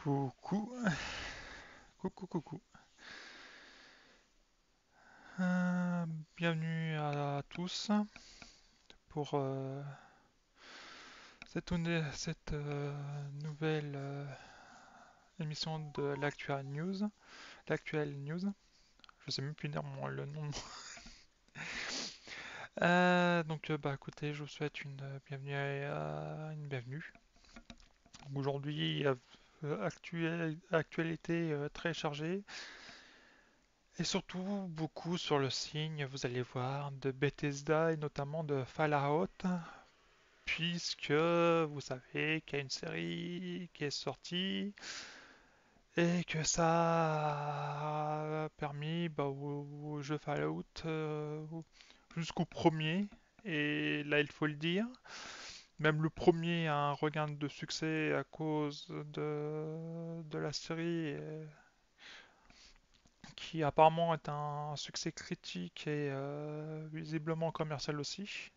Coucou, coucou, coucou. Bienvenue à tous pour cette nouvelle émission de l'actuelle news. Je sais même plus dire le nom. Bah écoutez, je vous souhaite une bienvenue. Aujourd'hui, actualité très chargée et surtout beaucoup sur le signe, vous allez voir, de Bethesda et notamment de Fallout, puisque vous savez qu'il y a une série qui est sortie et que ça a permis au jeu Fallout jusqu'au premier. Et là, il faut le dire, même le premier a un regain de succès à cause de la série qui apparemment est un succès critique et visiblement commercial aussi.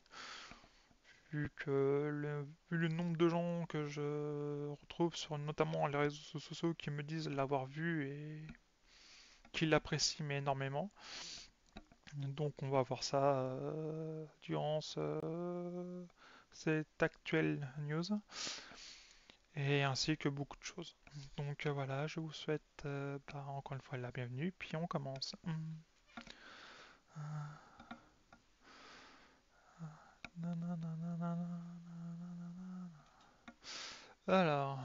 Vu le nombre de gens que je retrouve sur notamment les réseaux sociaux qui me disent l'avoir vu et qui l'apprécient mais énormément. Donc on va voir ça durant cette actuelle news et ainsi que beaucoup de choses. Donc voilà, je vous souhaite encore une fois la bienvenue, puis on commence. Alors,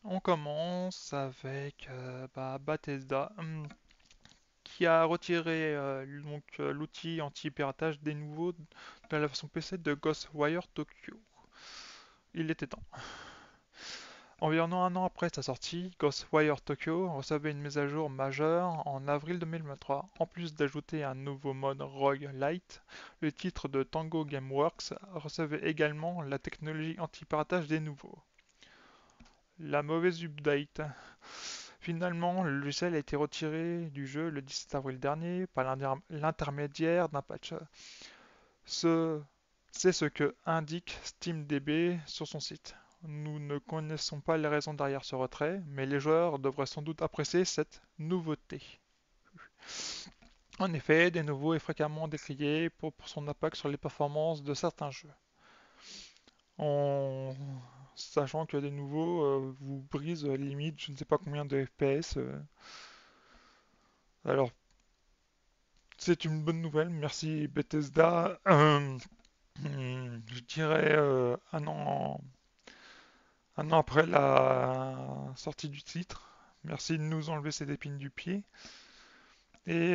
on commence avec Bethesda. Qui a retiré l'outil anti-piratage des nouveaux de la version PC de Ghostwire Tokyo. Il était temps. Environ un an après sa sortie, Ghostwire Tokyo recevait une mise à jour majeure en avril 2023. En plus d'ajouter un nouveau mode Rogue Lite, le titre de Tango Gameworks recevait également la technologie anti-piratage des nouveaux. La mauvaise update. Finalement, le logiciel a été retiré du jeu le 17 avril dernier par l'intermédiaire d'un patch. Ce- C'est ce que indique SteamDB sur son site. Nous ne connaissons pas les raisons derrière ce retrait, mais les joueurs devraient sans doute apprécier cette nouveauté. En effet, des nouveaux est fréquemment décrié pour son impact sur les performances de certains jeux. En sachant que des nouveaux vous brisent limite je ne sais pas combien de FPS. Alors, c'est une bonne nouvelle, merci Bethesda. Je dirais un an après la sortie du titre. Merci de nous enlever cette épine du pied. Et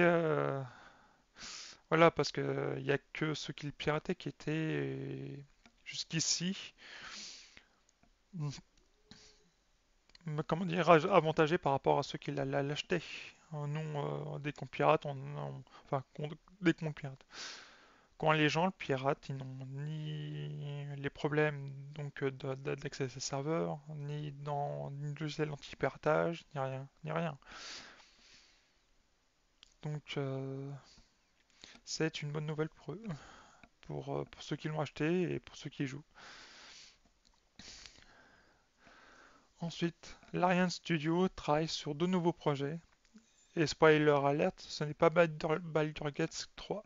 voilà, parce qu'il n'y a que ceux qui le pirataient qui étaient jusqu'ici, comment dire, avantagés par rapport à ceux qui l'achetaient. Nous, dès qu'on pirate, enfin, dès qu'on pirate. Quand les gens le piratent, ils n'ont ni les problèmes d'accès à ces serveurs, ni de logiciel anti-piratage, ni rien, ni rien. Donc c'est une bonne nouvelle pour eux, pour ceux qui l'ont acheté et pour ceux qui y jouent. Ensuite, l'Ariane Studio travaille sur deux nouveaux projets. Et spoiler alert, ce n'est pas Baldur's Gate 3.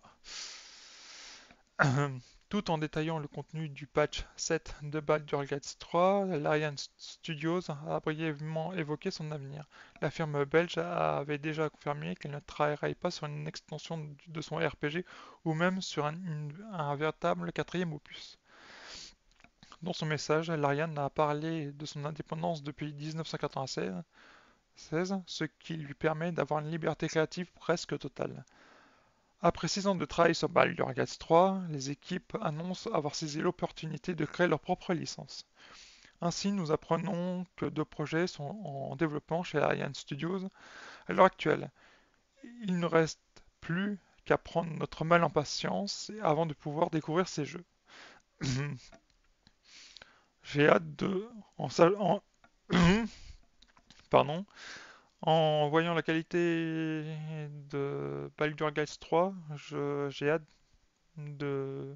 Tout en détaillant le contenu du patch 7 de Baldur's Gate 3, l'Ariane Studios a brièvement évoqué son avenir. La firme belge avait déjà confirmé qu'elle ne travaillerait pas sur une extension de son RPG ou même sur un véritable quatrième opus. Dans son message, l'Ariane a parlé de son indépendance depuis 1996, ce qui lui permet d'avoir une liberté créative presque totale. Après 6 ans de travail sur Baldur's Gate 3, les équipes annoncent avoir saisi l'opportunité de créer leur propre licence. Ainsi, nous apprenons que deux projets sont en développement chez Ariane Studios à l'heure actuelle. Il ne reste plus qu'à prendre notre mal en patience avant de pouvoir découvrir ces jeux. J'ai hâte de... Pardon. En voyant la qualité de Baldur's Gate 3, j'ai hâte de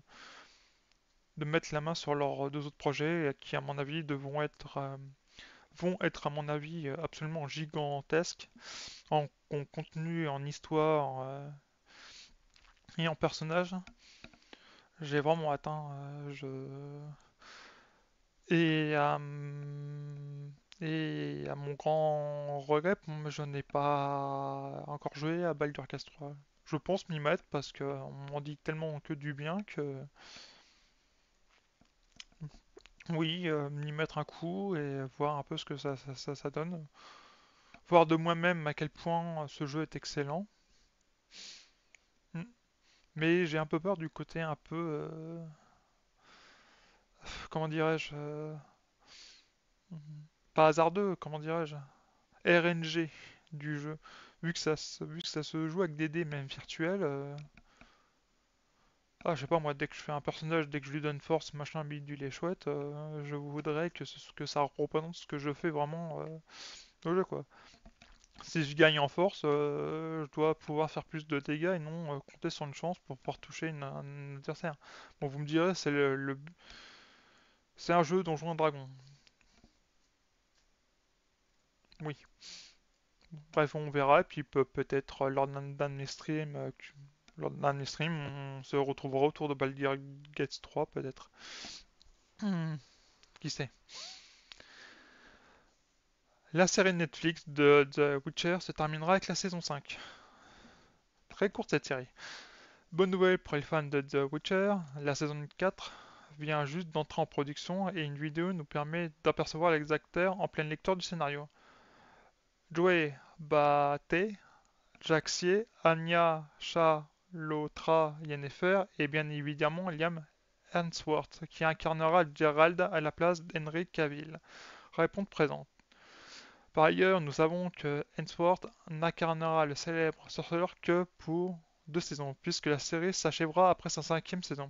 mettre la main sur leurs deux autres projets qui, à mon avis, devront être vont être à mon avis absolument gigantesques en contenu, en histoire et en personnages. J'ai vraiment atteint. Et à mon grand regret, je n'ai pas encore joué à Baldur's Gate 3. Je pense m'y mettre parce que on m'en dit tellement que du bien que oui, m'y mettre un coup et voir un peu ce que ça donne. Voir de moi-même à quel point ce jeu est excellent. Mm. Mais j'ai un peu peur du côté un peu, comment dirais-je, pas hasardeux, comment dirais-je, RNG du jeu. Vu que ça se joue avec des dés même virtuels, je sais pas moi, dès que je fais un personnage, dès que je lui donne force, machin, bidule et chouette, je voudrais que ça représente ce que je fais vraiment au jeu quoi. Si je gagne en force, je dois pouvoir faire plus de dégâts et non compter sur une chance pour pouvoir toucher un adversaire. Bon, vous me direz, c'est un jeu Donjons et Dragons. Oui. Bref, on verra, et puis peut-être lors de mes streams, lors d'un de mes streams, on se retrouvera autour de Baldur's Gate 3, peut-être. Hmm, qui sait. La série Netflix de The Witcher se terminera avec la saison 5. Très courte cette série. Bonne nouvelle pour les fans de The Witcher, la saison 4 vient juste d'entrer en production et une vidéo nous permet d'apercevoir les acteurs en pleine lecture du scénario. Joey Batey, Jaxier, Anya Chalotra Yennefer et bien évidemment Liam Hemsworth qui incarnera Gerald à la place d'Henry Cavill. Réponse présente. Par ailleurs, nous savons que Hemsworth n'incarnera le célèbre sorceleur que pour 2 saisons, puisque la série s'achèvera après sa 5e saison.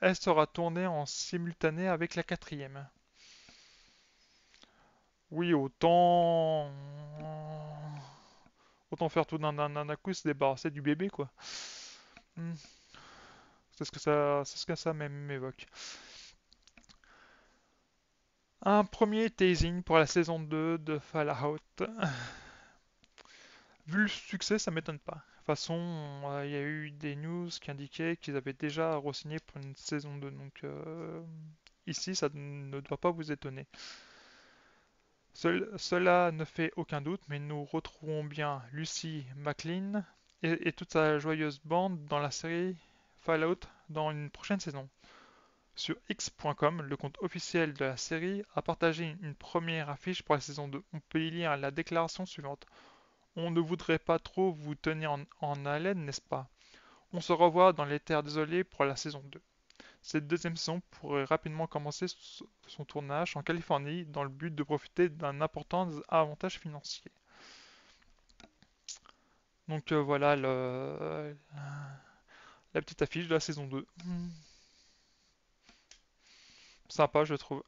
Elle sera tournée en simultané avec la 4e. Oui, autant faire tout d'un coup, se débarrasser du bébé, quoi. Hmm. C'est ce que ça m'évoque. Un premier teasing pour la saison 2 de Fallout. Vu le succès, ça m'étonne pas. De toute façon, il y a eu des news qui indiquaient qu'ils avaient déjà re-signé pour une saison 2. Donc ici, ça ne doit pas vous étonner. Cela ne fait aucun doute, mais nous retrouvons bien Lucy McLean et toute sa joyeuse bande dans la série Fallout dans une prochaine saison. Sur X.com, le compte officiel de la série a partagé une première affiche pour la saison 2. On peut y lire la déclaration suivante. On ne voudrait pas trop vous tenir en haleine, n'est-ce pas? On se revoit dans les terres désolées pour la saison 2. Cette deuxième saison pourrait rapidement commencer son tournage en Californie dans le but de profiter d'un important avantage financier. Donc voilà la petite affiche de la saison 2. Sympa, je trouve.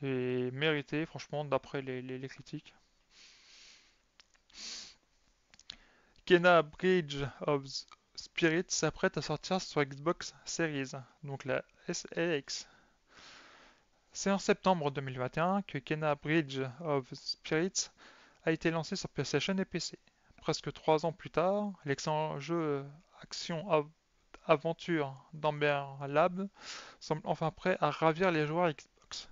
Et mérité, franchement, d'après les critiques. Kena Bridge of Spirits s'apprête à sortir sur Xbox Series, donc la SX. C'est en septembre 2021 que Kena Bridge of Spirits a été lancé sur PlayStation et PC. Presque 3 ans plus tard, l'excellent jeu action-aventure d'Amber Lab semble enfin prêt à ravir les joueurs Xbox.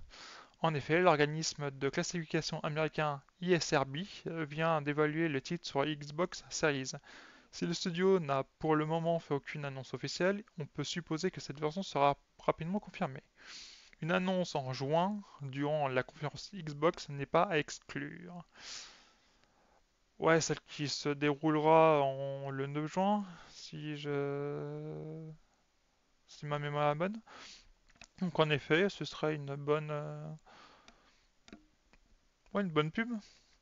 En effet, l'organisme de classification américain ISRB vient d'évaluer le titre sur Xbox Series. Si le studio n'a pour le moment fait aucune annonce officielle, on peut supposer que cette version sera rapidement confirmée. Une annonce en juin, durant la conférence Xbox, n'est pas à exclure. Ouais, celle qui se déroulera le 9 juin, si ma mémoire est bonne. Donc en effet, ce sera ouais, une bonne pub,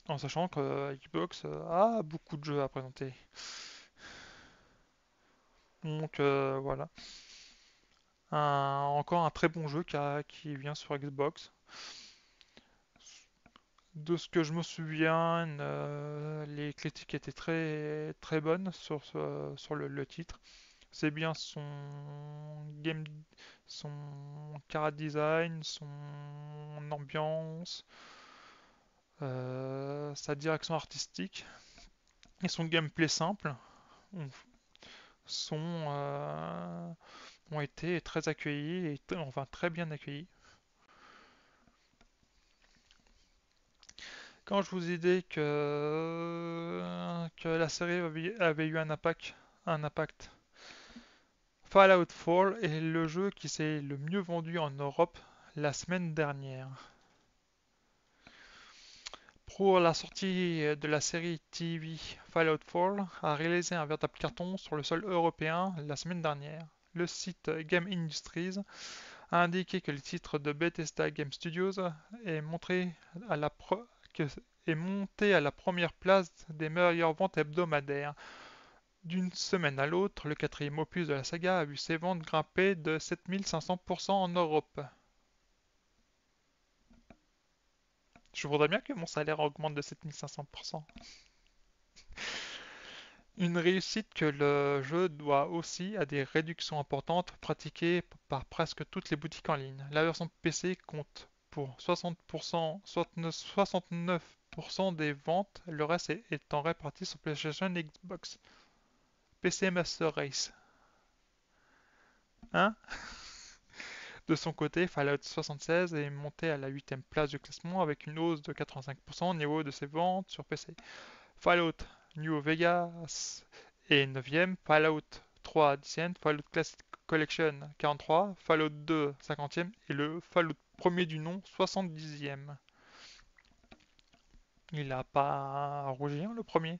en sachant que Xbox a beaucoup de jeux à présenter. Donc voilà. Encore un très bon jeu qui vient sur Xbox. De ce que je me souviens, les critiques étaient très, très bonnes sur le titre. C'est bien game, son chara design, son ambiance, sa direction artistique et son gameplay simple ont, sont, ont été très accueillis et enfin très bien accueillis. Quand je vous ai dit que la série avait eu un impact, Fallout 4 est le jeu qui s'est le mieux vendu en Europe la semaine dernière. Pour la sortie de la série TV, Fallout 4 a réalisé un véritable carton sur le sol européen la semaine dernière. Le site Game Industries a indiqué que le titre de Bethesda Game Studios est montré à la que- est monté à la première place des meilleures ventes hebdomadaires. D'une semaine à l'autre, le quatrième opus de la saga a vu ses ventes grimper de 7500% en Europe. Je voudrais bien que mon salaire augmente de 7500%. Une réussite que le jeu doit aussi à des réductions importantes pratiquées par presque toutes les boutiques en ligne. La version PC compte pour 60%, 69% des ventes, le reste étant réparti sur PlayStation et Xbox. PC Master Race. Hein? De son côté, Fallout 76 est monté à la 8ème place du classement avec une hausse de 85% au niveau de ses ventes sur PC. Fallout New Vegas est 9ème, Fallout 3 10ème, Fallout Classic Collection 43, Fallout 2 50ème et le Fallout premier du nom 70ème. Il n'a pas à rougir le premier.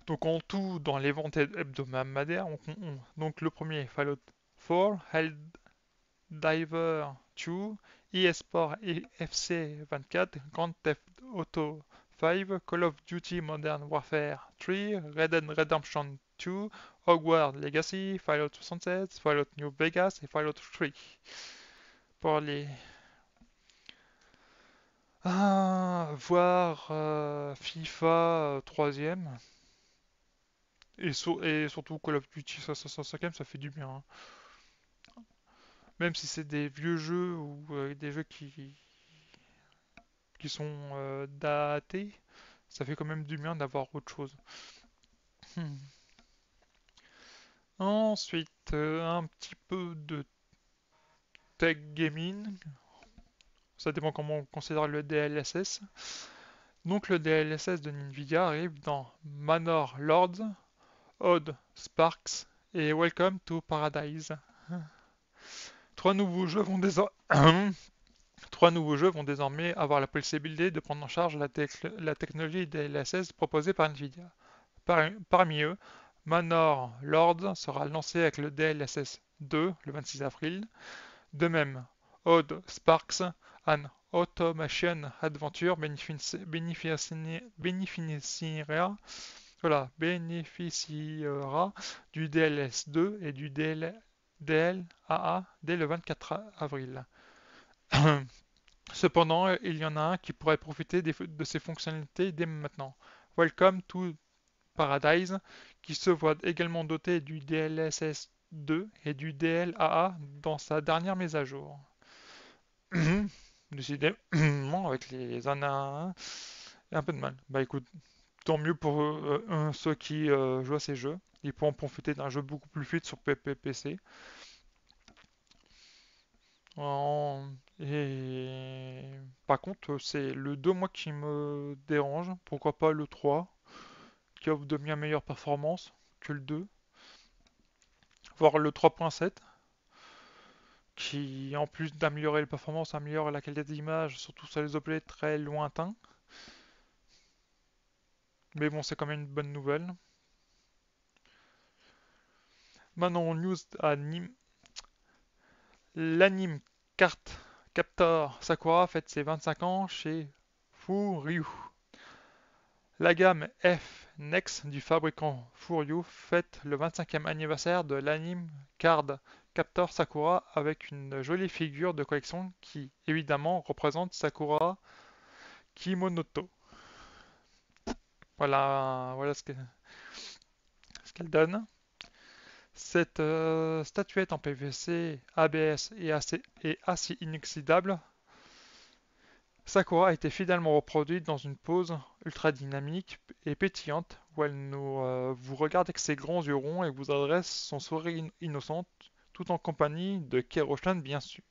Donc en tout, dans les ventes hebdomadaires, donc le premier Fallout 4, Diver 2, eSport et FC 24, Grand Theft Auto 5, Call of Duty Modern Warfare 3, Red Dead Redemption 2, Hogwarts Legacy, Fallout 76, Fallout New Vegas et Fallout 3. Pour les... voir FIFA 3ème et surtout Call of Duty 5ème, ça fait du bien, hein. Même si c'est des vieux jeux ou des jeux qui sont datés, ça fait quand même du bien d'avoir autre chose. Hmm. Ensuite, un petit peu de tech gaming. Ça dépend comment on considère le DLSS. Donc le DLSS de Nvidia arrive dans Manor Lords, Odd Sparks et Welcome to Paradise. Trois nouveaux jeux vont désormais Trois nouveaux jeux vont désormais avoir la possibilité de prendre en charge la technologie DLSS proposée par Nvidia. Parmi eux, Manor Lords sera lancé avec le DLSS 2 le 26 avril. De même, Odd Sparks and Automation Adventure bénéficiera du DLS 2 et du DLAA dès le 24 avril. Cependant, il y en a un qui pourrait profiter de ces fonctionnalités dès maintenant. Welcome to Paradise, qui se voit également doté du DLSS 2 et du DLAA dans sa dernière mise à jour. Décidément, avec les ANA, il y a un peu de mal. Bah écoute, tant mieux pour ceux qui jouent à ces jeux. Ils pourront profiter d'un jeu beaucoup plus fluide sur PC. Et par contre, c'est le 2 moi qui me dérange. Pourquoi pas le 3 qui offre de bien meilleures performances que le 2, voire le 3.7 qui, en plus d'améliorer les performances, améliore la qualité d'image, surtout sur les objets très lointains. Mais bon, c'est quand même une bonne nouvelle. Maintenant, news anime. L'anime Captor Sakura fête ses 25 ans chez Furyu. La gamme F Next du fabricant Furyu fête le 25e anniversaire de l'anime Card Captor Sakura avec une jolie figure de collection qui évidemment représente Sakura Kimonoto. Voilà ce qu'elle donne. Cette statuette en PVC, ABS et acier inoxydable, Sakura a été fidèlement reproduite dans une pose ultra dynamique et pétillante où elle vous regarde avec ses grands yeux ronds et vous adresse son sourire innocente tout en compagnie de Kero-chan bien sûr.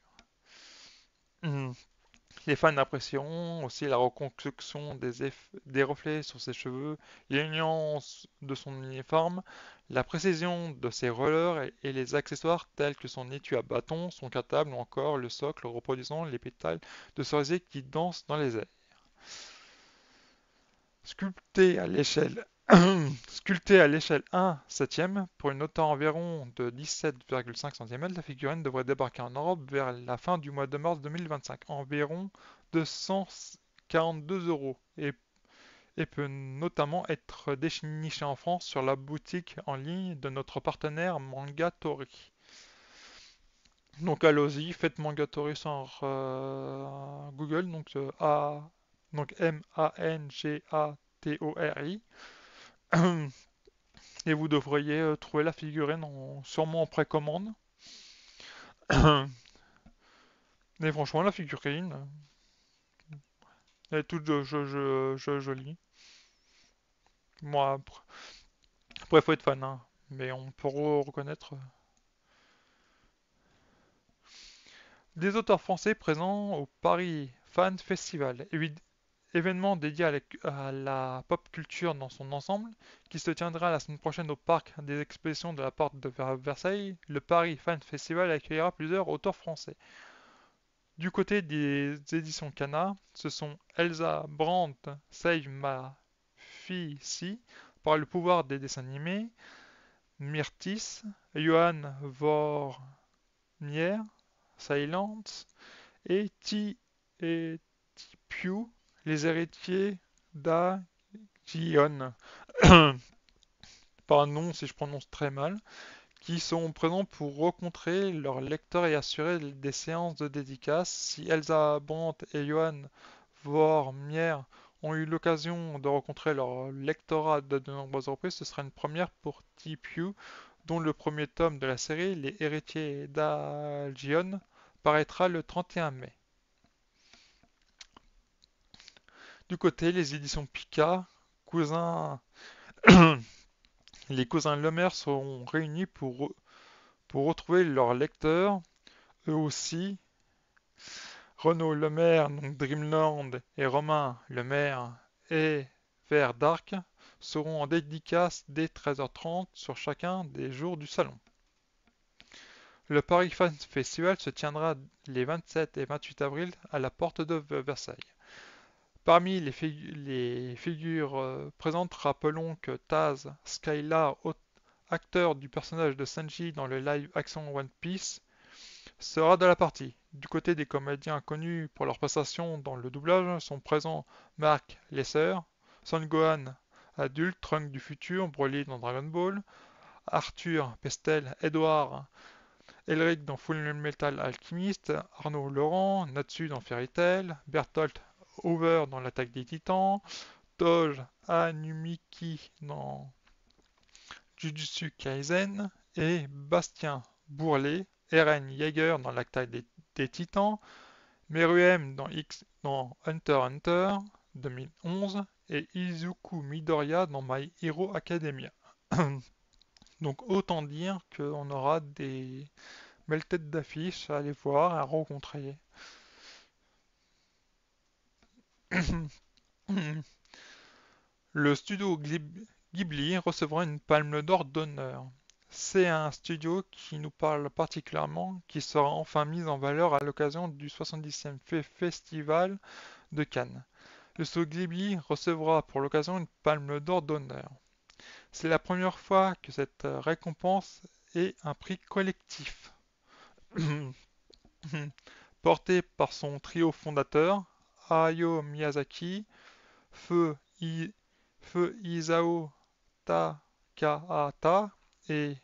Les fans apprécieront aussi la reconstruction des reflets sur ses cheveux, les nuances de son uniforme, la précision de ses rollers et les accessoires tels que son étui à bâton, son cartable ou encore le socle reproduisant les pétales de cerisier qui dansent dans les airs. Sculpté à l'échelle Sculptée à l'échelle 1/7 pour une hauteur environ de 17,5 cm, la figurine devrait débarquer en Europe vers la fin du mois de mars 2025, environ 242 € et peut notamment être dénichée en France sur la boutique en ligne de notre partenaire Mangatori. Donc allons-y, faites Mangatori sur Google, donc Mangatori. Et vous devriez trouver la figurine sûrement en précommande. Et franchement, la figurine, elle est toute jolie. Moi, après, faut être fan, hein, mais on peut reconnaître des auteurs français présents au Paris Fan Festival, événement dédié à la pop culture dans son ensemble, qui se tiendra la semaine prochaine au parc des expositions de la Porte de Versailles. Le Paris Fan Festival accueillera plusieurs auteurs français. Du côté des éditions Kana, ce sont Elsa Brandt, Save Ma Fille Si, par le pouvoir des dessins animés, Myrtis, Johan Vornier, Silence, et et Tipiu, les héritiers d'Agion, par nom si je prononce très mal, qui sont présents pour rencontrer leurs lecteurs et assurer des séances de dédicaces. Si Elsa Brandt et Johan Vormier ont eu l'occasion de rencontrer leur lectorat de nombreuses reprises, ce sera une première pour T-Pew, dont le premier tome de la série, Les Héritiers d'Algion, paraîtra le 31 mai. Du côté, les éditions Pika, cousins, les cousins Lemaire seront réunis pour retrouver leurs lecteurs, eux aussi. Renaud Lemaire, donc Dreamland, et Romain Lemaire et Vert Dark seront en dédicace dès 13h30 sur chacun des jours du salon. Le Paris Fan Festival se tiendra les 27 et 28 avril à la porte de Versailles. Parmi les figures présentes, rappelons que Taz Skylar, acteur du personnage de Sanji dans le live action One Piece, sera de la partie. Du côté des comédiens connus pour leur prestation dans le doublage sont présents Mark Lesser, Son Gohan adulte, Trunks du futur, Broly dans Dragon Ball, Arthur Pestel, Edward Elric dans Full Metal Alchemist, Arnaud Laurent, Natsu dans Fairy Tail, Bertolt Hoover dans l'Attaque des Titans, Toj Anumiki dans Jujutsu Kaisen et Bastien Bourlet, Eren Yeager dans l'Attaque des Titans, Meruem dans Hunter x Hunter 2011 et Izuku Midoriya dans My Hero Academia. Donc autant dire qu'on aura des belles têtes d'affiche à aller voir, à rencontrer. Le studio Ghibli recevra une palme d'or d'honneur. C'est un studio qui nous parle particulièrement, qui sera enfin mis en valeur à l'occasion du 70e Festival de Cannes. Le studio Ghibli recevra pour l'occasion une palme d'or d'honneur. C'est la première fois que cette récompense est un prix collectif. Porté par son trio fondateur, Hayao Miyazaki, Feu, Isao Takahata et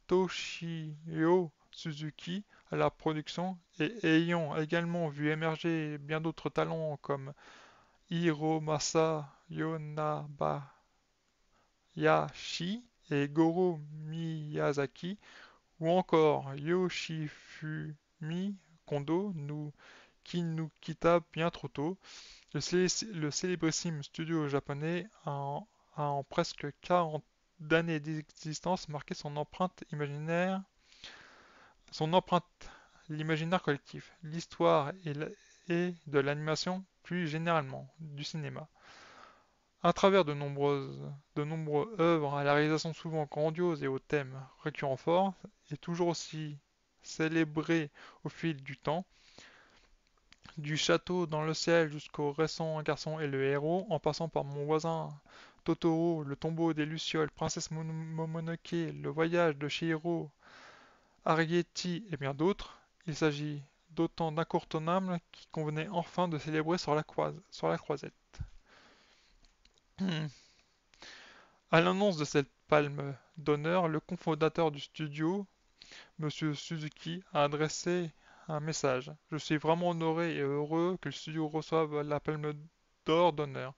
Toshio Suzuki à la production et ayant également vu émerger bien d'autres talents comme Hiromasa Yonabayashi et Goro Miyazaki, ou encore Yoshifumi Kondo, qui nous quitta bien trop tôt. Le célébrissime studio japonais a en presque 40 d'années d'existence marqué son empreinte, l'imaginaire collectif, l'histoire et de l'animation, plus généralement du cinéma. À travers de nombreuses œuvres à la réalisation souvent grandiose et aux thèmes récurrents forts, et toujours aussi célébrés au fil du temps, du château dans le ciel jusqu'au récent garçon et le héros, en passant par mon voisin Totoro, le tombeau des Lucioles, Princesse Mononoke, le voyage de Chihiro, Arrietty et bien d'autres, il s'agit d'autant d'incontournables qu'il convenait enfin de célébrer sur la croisette. À l'annonce de cette palme d'honneur, le cofondateur du studio, Monsieur Suzuki, a adressé un message. Je suis vraiment honoré et heureux que le studio reçoive la palme d'or d'honneur.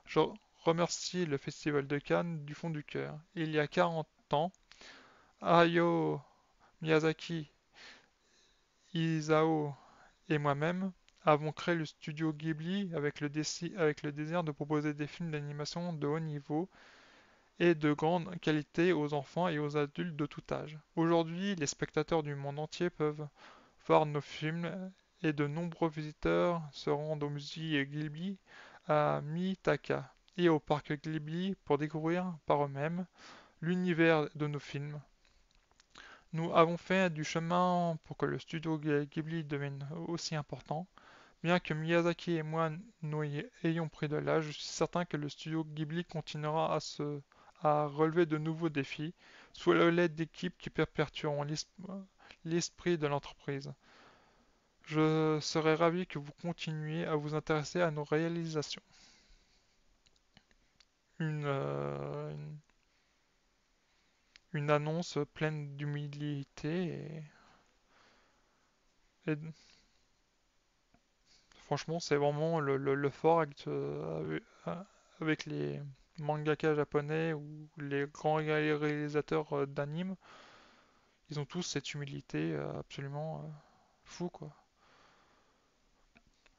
Je remercie le Festival de Cannes du fond du cœur. Il y a 40 ans, Hayao Miyazaki, Isao et moi-même avons créé le studio Ghibli avec le désir de proposer des films d'animation de haut niveau et de grande qualité aux enfants et aux adultes de tout âge. Aujourd'hui, les spectateurs du monde entier peuvent voir nos films et de nombreux visiteurs se rendent au musée Ghibli à Mitaka et au parc Ghibli pour découvrir par eux-mêmes l'univers de nos films. Nous avons fait du chemin pour que le studio Ghibli devienne aussi important. Bien que Miyazaki et moi nous ayons pris de l'âge, je suis certain que le studio Ghibli continuera à relever de nouveaux défis sous l'aide d'équipes qui perpétueront l'esprit de l'entreprise. Je serais ravi que vous continuiez à vous intéresser à nos réalisations. Une, euh, une, une annonce pleine d'humilité et franchement c'est vraiment le fort avec les mangaka japonais ou les grands réalisateurs d'anime. Ils ont tous cette humilité absolument fou quoi.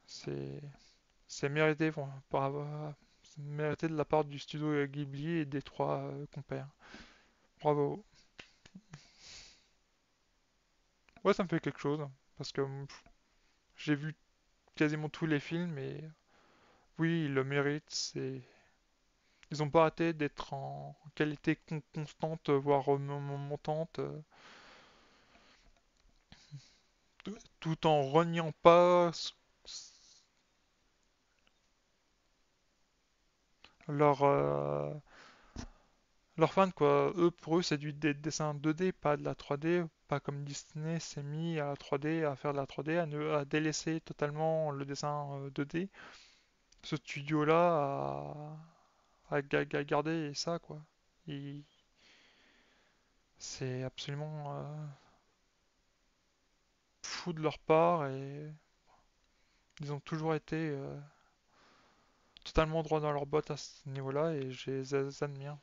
C'est c'est mérité c'est mérité de la part du studio Ghibli et des trois compères. Bravo. Ouais, ça me fait quelque chose parce que j'ai vu quasiment tous les films et oui, ils le méritent. Ils ont pas arrêté d'être en qualité constante, voire montante, tout en reniant pas leur leurs fans quoi. Eux, pour eux, c'est du dessin 2D, pas de la 3D. Pas comme Disney s'est mis à la 3D, à faire de la 3D, à délaisser totalement le dessin 2D. Ce studio-là a gardé ça, quoi. Et c'est absolument fou de leur part et ils ont toujours été totalement droit dans leurs bottes à ce niveau-là et je les admire.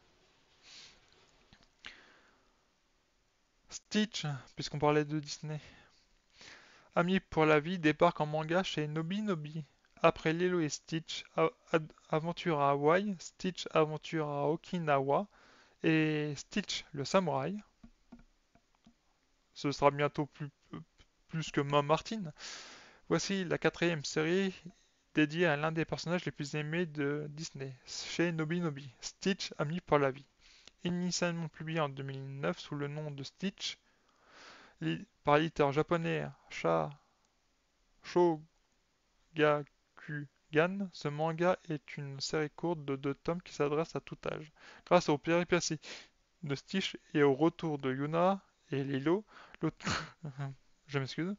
Stitch, puisqu'on parlait de Disney. Amis pour la vie débarque en manga chez Nobi Nobi. Après Lilo et Stitch aventure à Hawaï, Stitch aventure à Okinawa et Stitch le samouraï. Ce sera bientôt plus que Mom Martin. Voici la quatrième série dédiée à l'un des personnages les plus aimés de Disney, chez Nobi Nobi, Stitch, ami pour la vie. Initialement publié en 2009 sous le nom de Stitch, par l'éditeur japonais Shogakukan, ce manga est une série courte de 2 tomes qui s'adresse à tout âge. Grâce aux péripéties de Stitch et au retour de Yuna et Lilo, je m'excuse,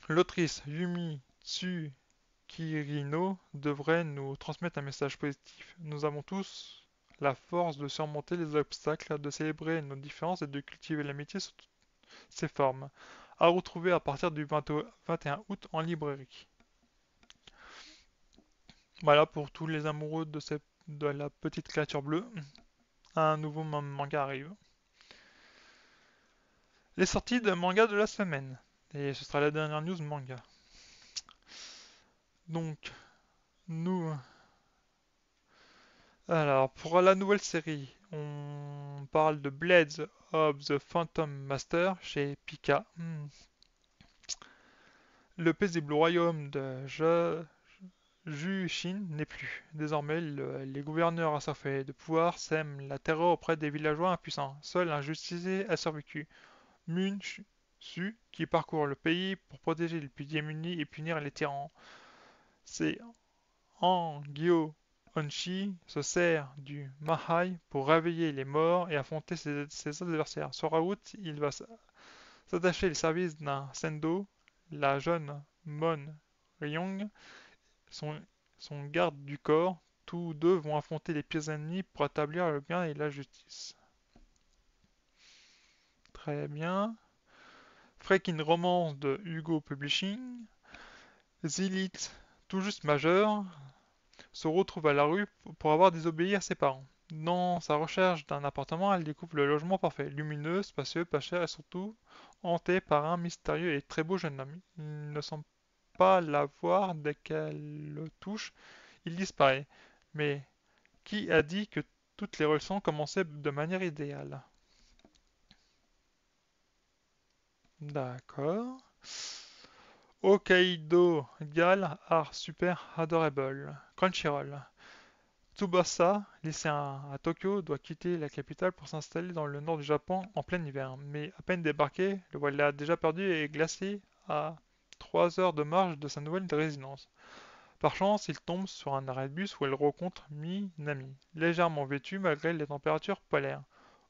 l'autrice Yumi Tsukirino devrait nous transmettre un message positif. Nous avons tous la force de surmonter les obstacles, de célébrer nos différences et de cultiver l'amitié sous toutes ses formes. À retrouver à partir du 21 août en librairie. Voilà pour tous les amoureux de la petite créature bleue. un nouveau manga arrive. Les sorties de manga de la semaine. Et ce sera la dernière news manga. Donc, nous. Alors, pour la nouvelle série, on parle de Blades of the Phantom Master chez Pika. Le paisible royaume de Jushin n'est plus. Désormais, les gouverneurs assoiffés de pouvoir sèment la terreur auprès des villageois impuissants. Seul un justicier a survécu. Mun Su, qui parcourt le pays pour protéger les plus démunis et punir les tyrans. C'est Angyo Onshi se sert du Mahai pour réveiller les morts et affronter ses adversaires. Sur la route, il va s'attacher les services d'un Sendo, la jeune Mon Ryong, son, son garde du corps. Tous deux vont affronter les pires ennemis pour établir le bien et la justice. Très bien. Freaking Romance de Hugo Publishing. Zilith, tout juste majeur, se retrouve à la rue pour avoir désobéi à ses parents. Dans sa recherche d'un appartement, elle découvre le logement parfait, lumineux, spacieux, pas cher et surtout hanté par un mystérieux et très beau jeune homme. Il ne semble pas la voir dès qu'elle le touche, il disparaît. Mais qui a dit que toutes les relations commençaient de manière idéale? D'accord. Hokkaido Gal Art Super Adorable. Crunchyroll. Tsubasa, lycéen à Tokyo, doit quitter la capitale pour s'installer dans le nord du Japon en plein hiver. Mais à peine débarqué, le voilà déjà perdu et glacé à 3 heures de marche de sa nouvelle résidence. Par chance, il tombe sur un arrêt de bus où elle rencontre Minami, légèrement vêtue malgré les températures polaires.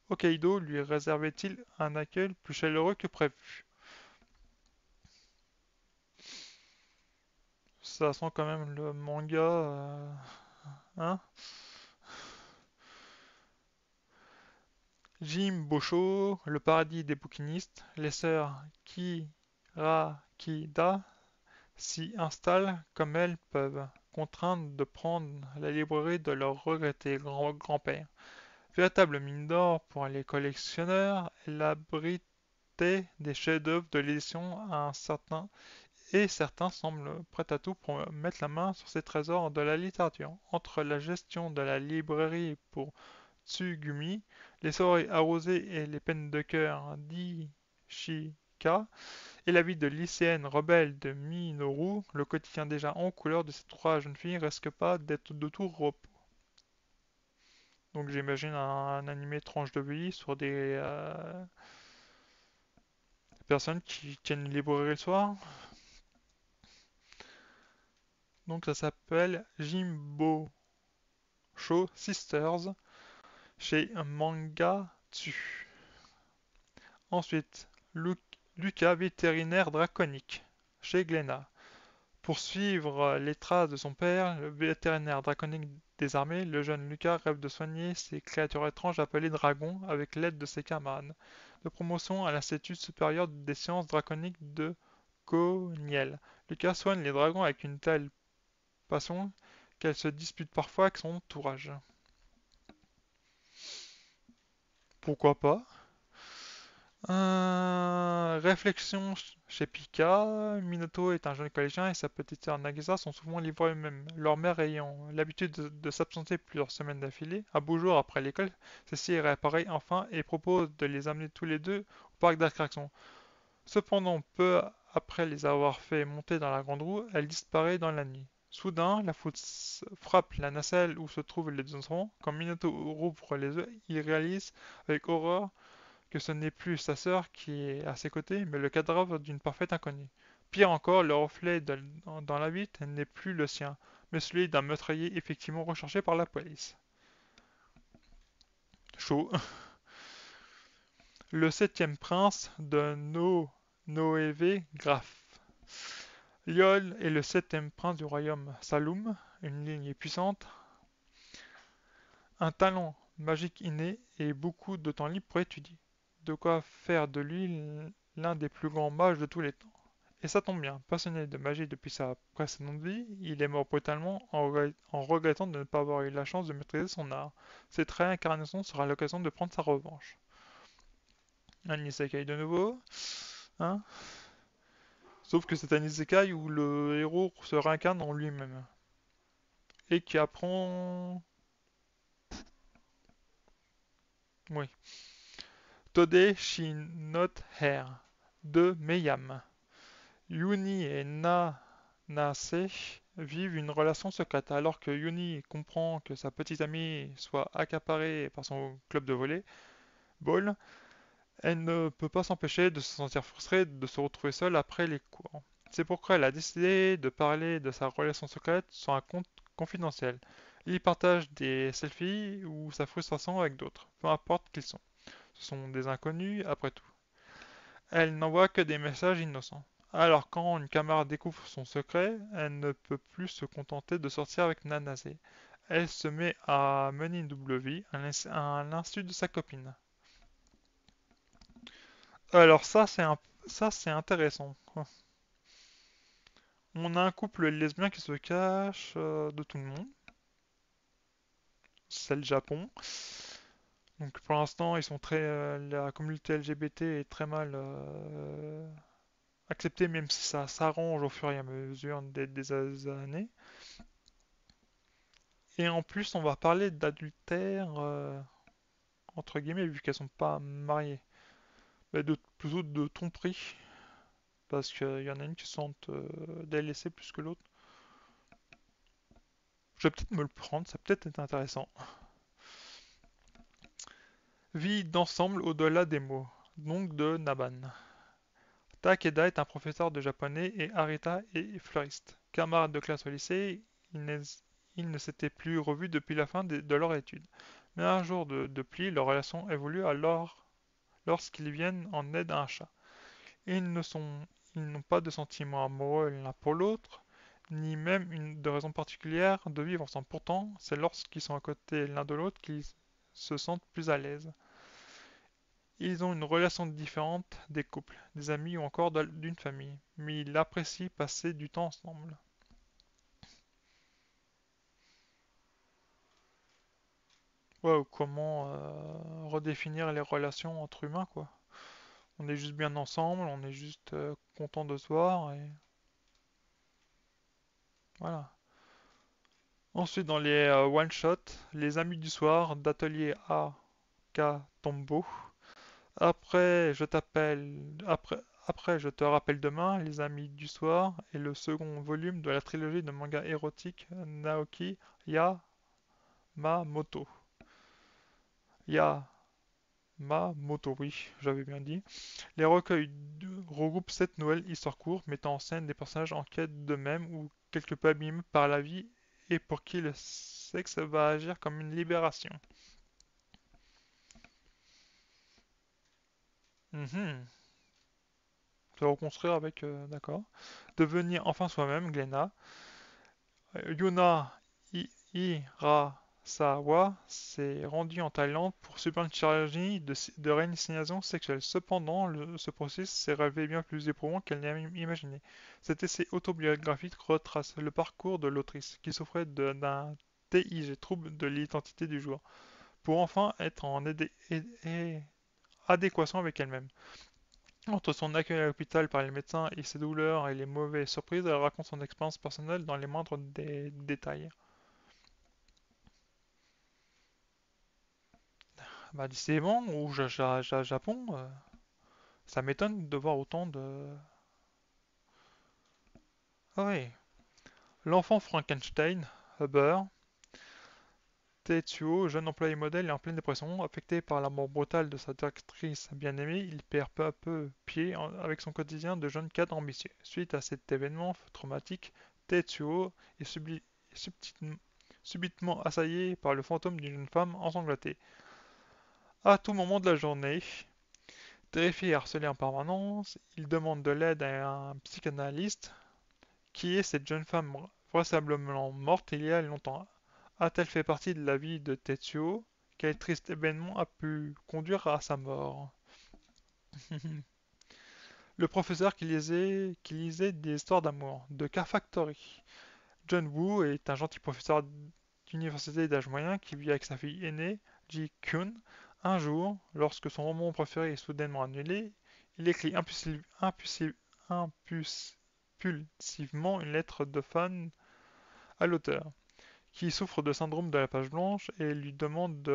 Hokkaido lui réservait-il un accueil plus chaleureux que prévu? Ça sent quand même le manga, hein? Jim Bosho, le paradis des bouquinistes, les sœurs Kirakida s'y installent comme elles peuvent, contraintes de prendre la librairie de leur regretté grand-père. Véritable mine d'or pour les collectionneurs, elle abritait des chefs-d'œuvre de l'édition à un certain et certains semblent prêts à tout pour mettre la main sur ces trésors de la littérature. Entre la gestion de la librairie pour Tsugumi, les soirées arrosées et les peines de cœur d'Ishika, et la vie de lycéenne rebelle de Minoru, le quotidien déjà en couleur de ces trois jeunes filles risque pas d'être de tout repos. Donc j'imagine un animé tranche de vie sur des personnes qui tiennent une librairie le soir. Donc ça s'appelle Jimbo Show Sisters chez Mangatsu. Ensuite, Lucas, vétérinaire draconique, chez Glénat. Pour suivre les traces de son père, le vétérinaire draconique désarmé, le jeune Lucas rêve de soigner ces créatures étranges appelées dragons avec l'aide de ses camarades. De promotion à l'Institut supérieur des sciences draconiques de Cogniel. Lucas soigne les dragons avec une telle passion qu'elle se dispute parfois avec son entourage. Pourquoi pas? Réflexion chez Pika. Minato est un jeune collégien et sa petite sœur Nagisa sont souvent livrés eux-mêmes. Leur mère ayant l'habitude de s'absenter plusieurs semaines d'affilée, un beau jour après l'école, celle-ci réapparaît enfin et propose de les amener tous les deux au parc d'attractions. Cependant, peu après les avoir fait monter dans la grande roue, elle disparaît dans la nuit. Soudain, la foudre frappe la nacelle où se trouvent les deux enfants. Quand Minato rouvre les yeux, il réalise avec horreur que ce n'est plus sa sœur qui est à ses côtés, mais le cadavre d'une parfaite inconnue. Pire encore, le reflet dans la vitre n'est plus le sien, mais celui d'un meurtrier effectivement recherché par la police. Chaud. Le septième prince de Noévé Graf. Liol est le septième prince du royaume Saloum, une lignée puissante, un talent magique inné et beaucoup de temps libre pour étudier. De quoi faire de lui l'un des plus grands mages de tous les temps. Et ça tombe bien, passionné de magie depuis sa précédente vie, il est mort brutalement en regrettant de ne pas avoir eu la chance de maîtriser son art. Cette réincarnation sera l'occasion de prendre sa revanche. Un isekai de nouveau, hein? Sauf que c'est un isekai où le héros se réincarne en lui-même. Et qui apprend... Oui. Tode Shinot Her de Meyam. Yuni et Nase vivent une relation secrète. Alors que Yuni comprend que sa petite amie soit accaparée par son club de volleyball, elle ne peut pas s'empêcher de se sentir frustrée de se retrouver seule après les cours. C'est pourquoi elle a décidé de parler de sa relation secrète sur un compte confidentiel. Il partage des selfies ou sa frustration avec d'autres, peu importe qui ils sont. Ce sont des inconnus après tout. Elle n'envoie que des messages innocents. Alors quand une camarade découvre son secret, elle ne peut plus se contenter de sortir avec Nanase. Elle se met à mener une double vie à l'insu de sa copine. Alors ça c'est intéressant. On a un couple lesbien qui se cache de tout le monde. C'est le Japon. Donc pour l'instant, ils sont très la communauté LGBT est très mal acceptée, même si ça s'arrange au fur et à mesure des années. Et en plus, on va parler d'adultère, entre guillemets, vu qu'elles sont pas mariées. Mais plutôt de tromperie, parce qu'il y en a une qui se sent délaissée plus que l'autre. Je vais peut-être me le prendre, ça peut être intéressant. Vie d'ensemble au-delà des mots, donc de Naban. Takeda est un professeur de japonais et Arita est fleuriste. Camarades de classe au lycée, ils ne s'étaient plus revus depuis la fin de leur étude. Mais un jour de pluie, leur relation évolue alors lorsqu'ils viennent en aide à un chat. Ils ne sont, ils n'ont pas de sentiments amoureux l'un pour l'autre, ni même de raison particulière de vivre ensemble. Pourtant, c'est lorsqu'ils sont à côté l'un de l'autre qu'ils se sentent plus à l'aise. Ils ont une relation différente des couples, des amis ou encore d'une famille, mais ils apprécient passer du temps ensemble. Ouais, ou comment redéfinir les relations entre humains, quoi. On est juste bien ensemble, on est juste content de se voir, et voilà. Ensuite, dans les one-shots, les amis du soir d'Atelier A K Tombo. Après, je t'appelle. Après, je te rappelle demain, les amis du soir, et le second volume de la trilogie de manga érotique Naoki Yamamoto. Yamamoto, oui, j'avais bien dit. Les recueils regroupent 7 nouvelles histoires courtes mettant en scène des personnages en quête d'eux-mêmes ou quelque peu abîmés par la vie et pour qui le sexe va agir comme une libération. Mhm. Se reconstruire avec, d'accord. Devenir enfin soi-même, Glenna. Yuna Hirasawa s'est rendue en Thaïlande pour subir une chirurgie de réinitialisation sexuelle. Cependant, ce processus s'est révélé bien plus éprouvant qu'elle n'a imaginé. Cet essai autobiographique retrace le parcours de l'autrice, qui souffrait d'un TIG, trouble de l'identité du joueur, pour enfin être en adéquation avec elle-même. Entre son accueil à l'hôpital par les médecins et ses douleurs et les mauvaises surprises, elle raconte son expérience personnelle dans les moindres détails. Bah, décidément, au Japon, ça m'étonne de voir autant de... Ah oui. L'enfant Frankenstein, Huber, Tetsuo, jeune employé modèle et en pleine dépression, affecté par la mort brutale de sa directrice bien-aimée, il perd peu à peu pied avec son quotidien de jeune cadre ambitieux. Suite à cet événement traumatique, Tetsuo est subitement assailli par le fantôme d'une jeune femme ensanglantée. À tout moment de la journée, terrifié et harcelé en permanence, il demande de l'aide à un psychanalyste. Qui est cette jeune femme vraisemblablement morte il y a longtemps? A-t-elle fait partie de la vie de Tetsuo? Quel triste événement a pu conduire à sa mort? Le professeur qui lisait des histoires d'amour, de Car Factory. John Woo est un gentil professeur d'université d'âge moyen qui vit avec sa fille aînée, Ji Kyun. Un jour, lorsque son roman préféré est soudainement annulé, il écrit impulsivement une lettre de fan à l'auteur, qui souffre de syndrome de la page blanche et lui demande de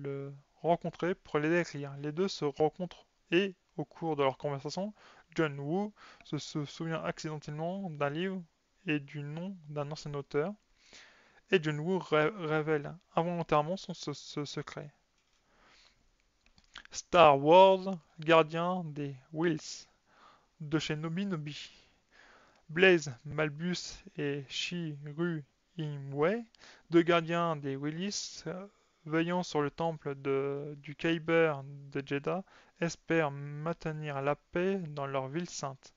le rencontrer pour l'aider à écrire. Les deux se rencontrent et, au cours de leur conversation, John Woo se souvient accidentellement d'un livre et du nom d'un ancien auteur, et John Woo révèle involontairement son secret. Star Wars, gardien des Wills, de chez Nobi Nobi. Blaze Malbus et Shi-Ru Imwe, deux gardiens des Willis, veillant sur le temple du Kyber de Jeddah, espèrent maintenir la paix dans leur ville sainte.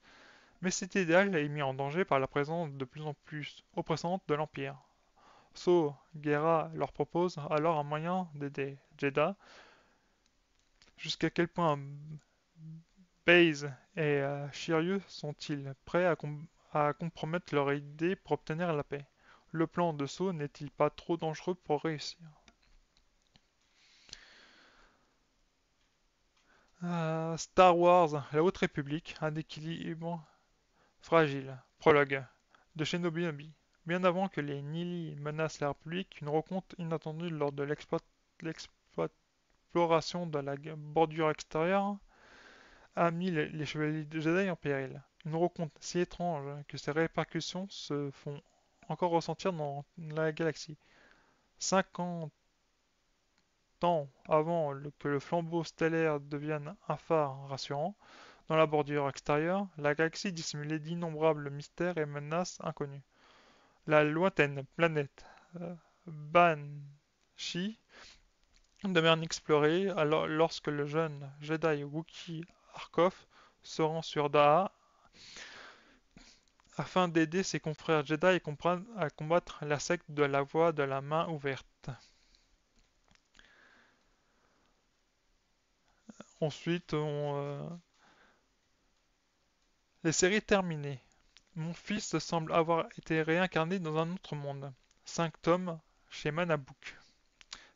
Mais cet idéal est mis en danger par la présence de plus en plus oppressante de l'Empire. So Guerra leur propose alors un moyen d'aider Jeddah. Jusqu'à quel point Baze et Shiryu sont-ils prêts à compromettre leur idée pour obtenir la paix? Le plan de Sceaux n'est-il pas trop dangereux pour réussir? Star Wars, la Haute République, un équilibre fragile. Prologue de Shinobi Nobi. Bien avant que les Nili menacent la République, une rencontre inattendue lors de l'exploration de la bordure extérieure a mis les chevaliers de Jedi en péril. Une rencontre si étrange que ses répercussions se font encore ressentir dans la galaxie. 50 ans avant que le flambeau stellaire devienne un phare rassurant, dans la bordure extérieure, la galaxie dissimulait d'innombrables mystères et menaces inconnues. La lointaine planète Banshee demeure inexplorée alors lorsque le jeune Jedi Wookiee Arkoff se rend sur Daha afin d'aider ses confrères Jedi à combattre la secte de la Voie de la Main Ouverte. Ensuite, les séries terminées. Mon fils semble avoir été réincarné dans un autre monde. 5 tomes chez Manabook.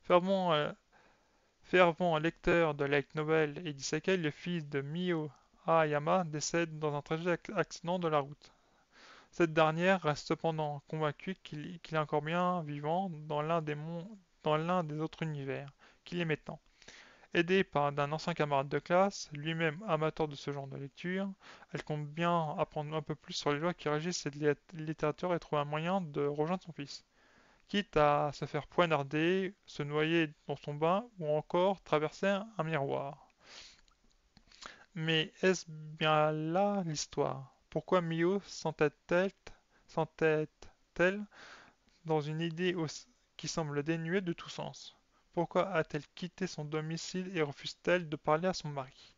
Fervent, fervent lecteur de light novel et d'isekai, le fils de Mio Hayama décède dans un tragique accident de la route. Cette dernière reste cependant convaincue qu'il est encore bien vivant dans l'un des autres univers, qu'il est maintenant. Aidée par d'un ancien camarade de classe, lui-même amateur de ce genre de lecture, elle compte bien apprendre un peu plus sur les lois qui régissent cette littérature et trouver un moyen de rejoindre son fils. Quitte à se faire poignarder, se noyer dans son bain ou encore traverser un miroir. Mais est-ce bien là l'histoire? Pourquoi Mio s'entête-t-elle dans une idée qui semble dénuée de tout sens? Pourquoi a-t-elle quitté son domicile et refuse-t-elle de parler à son mari?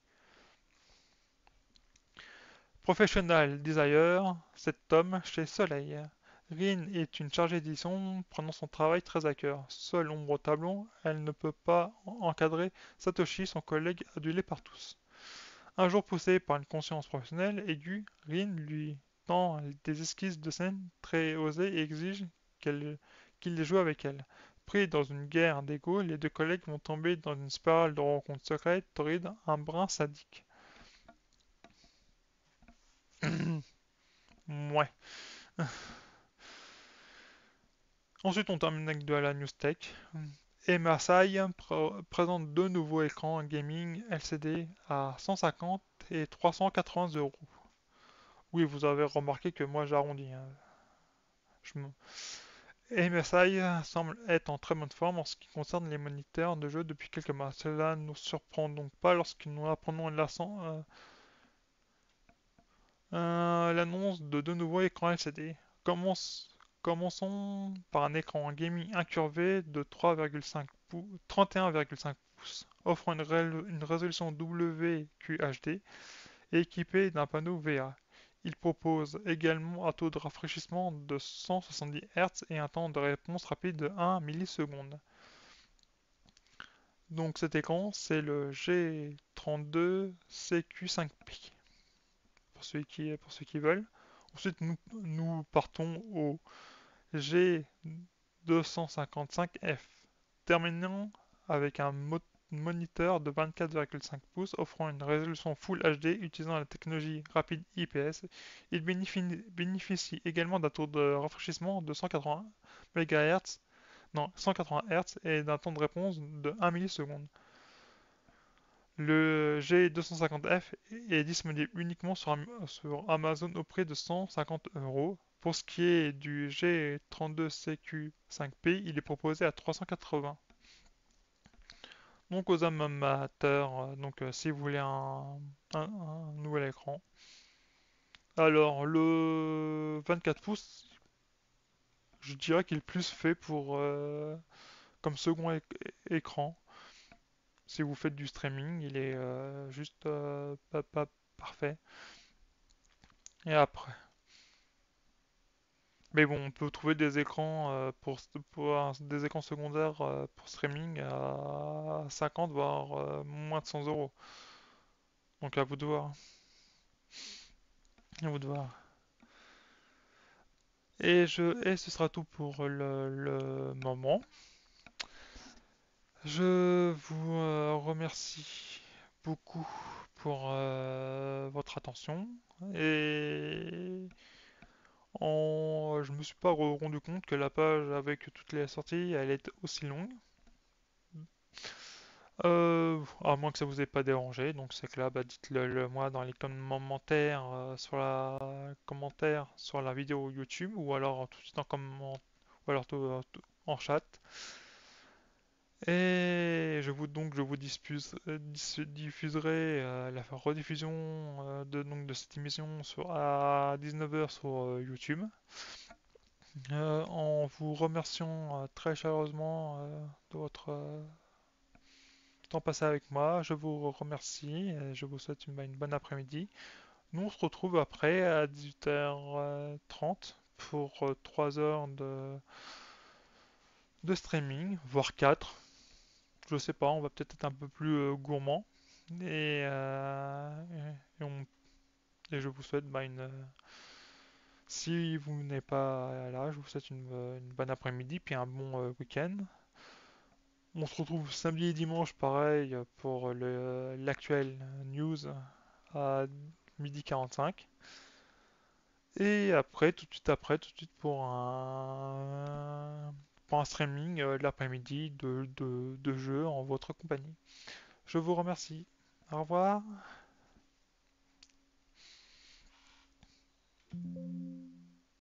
Professional Desire, cet homme chez Soleil. Rin est une chargée d'édition prenant son travail très à cœur. Seule ombre au tableau, elle ne peut pas encadrer Satoshi, son collègue adulé par tous. Un jour poussé par une conscience professionnelle aiguë, Rin lui tend des esquisses de scène très osées et exige qu'il les joue avec elle. Pris dans une guerre d'ego, les deux collègues vont tomber dans une spirale de rencontres secrètes, torrides, un brin sadique. Ouais. Ensuite, on termine avec de la news tech. Et MSI présente deux nouveaux écrans gaming LCD à 150 et 380 euros. Oui, vous avez remarqué que moi j'arrondis, hein. Je me- MSI semble être en très bonne forme en ce qui concerne les moniteurs de jeu depuis quelques mois. Cela ne nous surprend donc pas lorsque nous apprenons l'annonce de deux nouveaux écrans LCD. Commençons par un écran gaming incurvé de 31,5 pouces, offrant une résolution WQHD et équipé d'un panneau VA. Il propose également un taux de rafraîchissement de 170 Hz et un temps de réponse rapide de 1 milliseconde. Donc cet écran, c'est le G32 CQ5P. pour ceux qui veulent. Ensuite, nous partons au G255F, terminant avec un moniteur de 24,5 pouces offrant une résolution Full HD utilisant la technologie rapide IPS. Il bénéficie également d'un taux de rafraîchissement de 180 MHz, non, 180 Hz et d'un temps de réponse de 1 milliseconde. Le G250F est disponible uniquement sur Amazon au prix de 150 euros. Pour ce qui est du G32CQ5P, il est proposé à 380. Donc aux amateurs, si vous voulez un nouvel écran. Alors le 24 pouces, je dirais qu'il est plus fait pour comme second écran. Si vous faites du streaming, il est juste pas parfait. Et après. Mais bon, on peut trouver des écrans des écrans secondaires pour streaming à 50 voire moins de 100 euros. Donc à vous de voir. À vous de voir. Et ce sera tout pour le moment. Je vous remercie beaucoup pour votre attention et je me suis pas rendu compte que la page avec toutes les sorties, elle est aussi longue. À moins que ça vous ait pas dérangé, donc c'est que là, bah, dites-le moi dans les commentaires sur la vidéo YouTube ou alors tout de suite en comment ou alors en chat. Et je vous diffuserai la rediffusion de cette émission à 19 heures sur YouTube. En vous remerciant très chaleureusement de votre temps passé avec moi. Je vous remercie et je vous souhaite une bonne après-midi. Nous on se retrouve après à 18h30 pour 3 heures de streaming, voire 4. Je sais pas, on va peut-être être un peu plus gourmand. Et, et je vous souhaite si vous n'êtes pas là, je vous souhaite une bonne après-midi puis un bon week-end. On se retrouve samedi et dimanche pareil pour l'actuel news à 12h45. Et après, tout de suite pour un streaming de l'après-midi de jeux en votre compagnie. Je vous remercie. Au revoir.